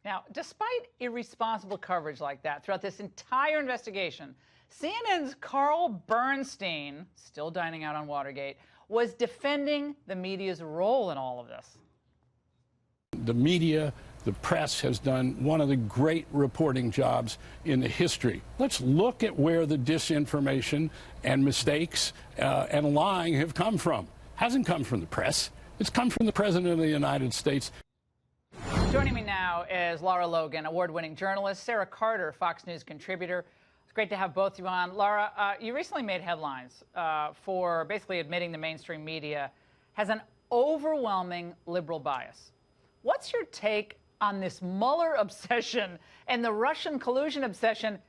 Now, despite irresponsible coverage like that throughout this entire investigation, CNN's Carl Bernstein, still dining out on Watergate, was defending the media's role in all of this. The media, the press has done one of the great reporting jobs in the history. Let's look at where the disinformation and mistakes and lying have come from. Hasn't come from the press. It's come from the President of the United States. Joining me now is Lara Logan, award-winning journalist, Sara Carter, Fox News contributor. It's great to have both of you on. Lara, you recently made headlines for basically admitting the mainstream media has an overwhelming liberal bias. What's your take on this Mueller obsession and the Russian collusion obsession,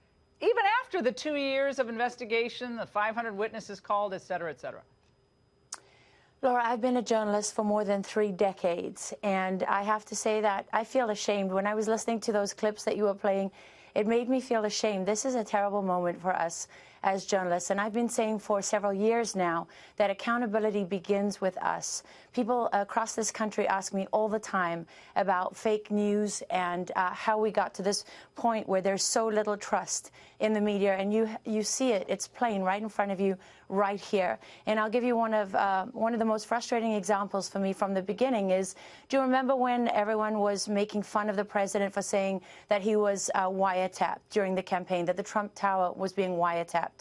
even after the 2 years of investigation, the 500 witnesses called, et cetera, et cetera? Laura, I've been a journalist for more than 3 decades, and I have to say that I feel ashamed. When I was listening to those clips that you were playing, it made me feel ashamed. This is a terrible moment for us as journalists, and I've been saying for several years now that accountability begins with us. People across this country ask me all the time about fake news and how we got to this point where there's so little trust in the media, and you see it. It's plain right in front of you, right here. And I'll give you one of the most frustrating examples for me from the beginning is, do you remember when everyone was making fun of the president for saying that he was wiretapped during the campaign, that the Trump Tower was being wiretapped?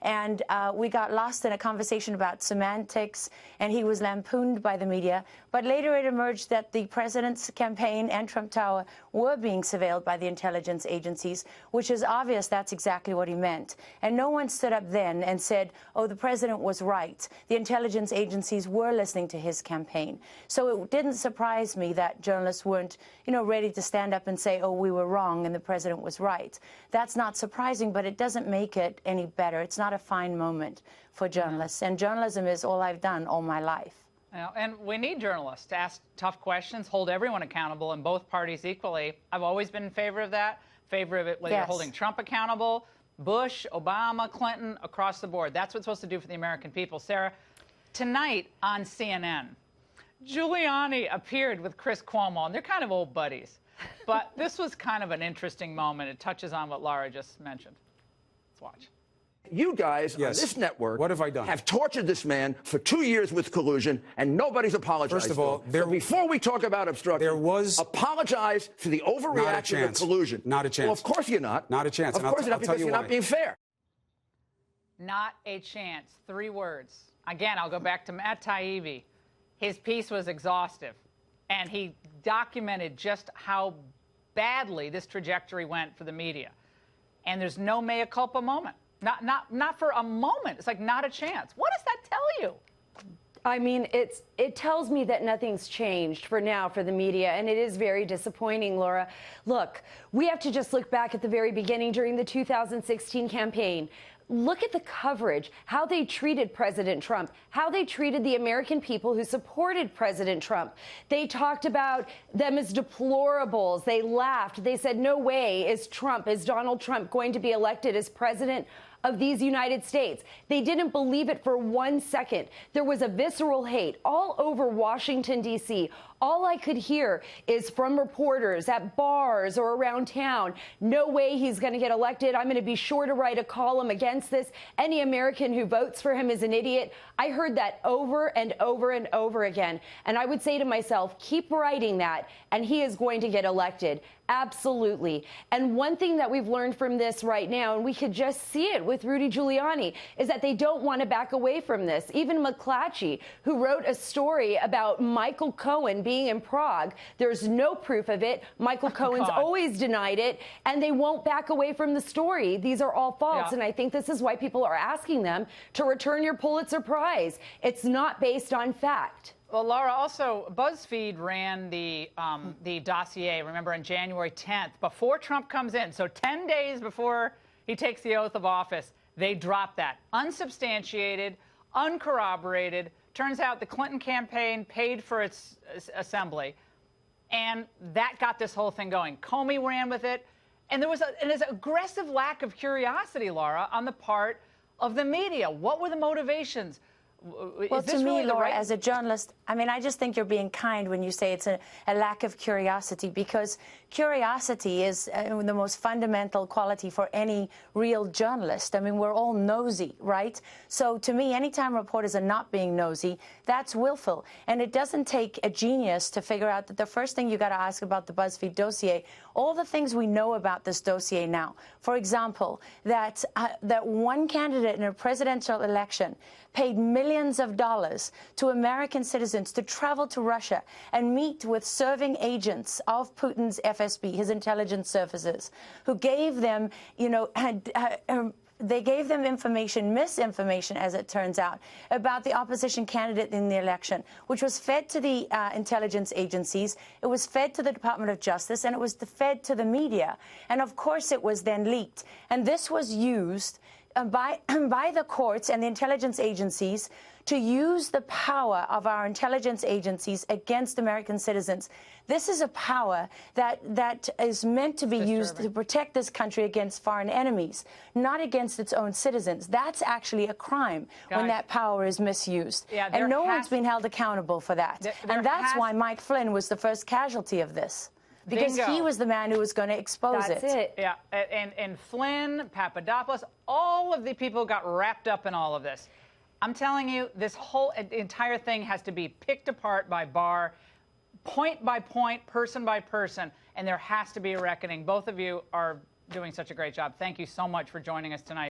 And we got lost in a conversation about semantics, and he was lampooned by the media. But later it emerged that the president's campaign and Trump Tower were being surveilled by the intelligence agencies, which is obvious that's exactly what he meant. And no one stood up then and said, oh, the president was right. The intelligence agencies were listening to his campaign. So it didn't surprise me that journalists weren't, ready to stand up and say, oh, we were wrong and the president was right. That's not surprising, but it doesn't make it any better. It's not a fine moment for journalists. And journalism is all I've done all my life. And we need journalists to ask tough questions, hold everyone accountable, and both parties equally. I've always been in favor of that, favor of it whether you're holding Trump accountable, Bush, Obama, Clinton, across the board. That's what it's supposed to do for the American people. Sara, tonight on CNN, Giuliani appeared with Chris Cuomo, and they're kind of old buddies. But this was kind of an interesting moment. It touches on what Lara just mentioned. Let's watch. You guys on this network what have I done? Have tortured this man for 2 years with collusion, and nobody's apologized. First of all, so before we talk about obstruction, apologize for the overreaction of collusion. Not a chance. Well, of course you're not. Not a chance. Of course you're not, because you're not being fair. Not a chance. 3 words. Again, I'll go back to Matt Taibbi. His piece was exhaustive, and he documented just how badly this trajectory went for the media. And there's no mea culpa moment. Not for a moment. It's like not a chance. What does that tell you? I mean, it tells me that nothing's changed for now for the media, and it is very disappointing, Laura. Look, we have to just look back at the very beginning during the 2016 campaign. Look at the coverage, how they treated President Trump, how they treated the American people who supported President Trump. They talked about them as deplorables. They laughed. They said, no way is Donald Trump going to be elected as president of these United States. They didn't believe it for 1 second. There was a visceral hate all over Washington, D.C. All I could hear is from reporters at bars or around town, no way he's going to get elected. I'm going to be sure to write a column against this. Any American who votes for him is an idiot. I heard that over and over and over again. And I would say to myself, keep writing that, and he is going to get elected. Absolutely. And one thing that we've learned from this right now, and we could just see it with Rudy Giuliani, is that they don't want to back away from this. Even McClatchy, who wrote a story about Michael Cohen being in Prague, there's no proof of it. Michael Cohen's always denied it, and they won't back away from the story. These are all false, and I think this is why people are asking them to return your Pulitzer Prize. It's not based on fact. Well, Lara, also, BuzzFeed ran the dossier, remember, on January 10th, before Trump comes in. So 10 days before he takes the oath of office, they dropped that. Unsubstantiated, uncorroborated. Turns out the Clinton campaign paid for its assembly, and that got this whole thing going. Comey ran with it, and there was an aggressive lack of curiosity, Lara, on the part of the media. What were the motivations? Well, is this to me, really the Laura, right... as a journalist, I mean, I just think you're being kind when you say it's a lack of curiosity, because curiosity is the most fundamental quality for any real journalist. I mean, we're all nosy, right? So to me, anytime reporters are not being nosy, that's willful. And it doesn't take a genius to figure out that the first thing you got to ask about the BuzzFeed dossier, all the things we know about this dossier now. For example, that one candidate in a presidential election paid millions of dollars to American citizens to travel to Russia and meet with serving agents of Putin's FSB, his intelligence services, who gave them, you know, they gave them information, misinformation, as it turns out, about the opposition candidate in the election, which was fed to the intelligence agencies, it was fed to the Department of Justice, and it was fed to the media. And of course it was then leaked. And this was used by the courts and the intelligence agencies to use the power of our intelligence agencies against American citizens. This is a power that is meant to be used to protect this country against foreign enemies, not against its own citizens. That's actually a crime when that power is misused. Yeah, and no one's been held accountable for that. And that's why Mike Flynn was the first casualty of this. Because he was the man who was going to expose it. That's it. Yeah, and Flynn, Papadopoulos, all of the people got wrapped up in all of this. I'm telling you, this whole entire thing has to be picked apart by Barr, point by point, person by person, and there has to be a reckoning. Both of you are doing such a great job. Thank you so much for joining us tonight.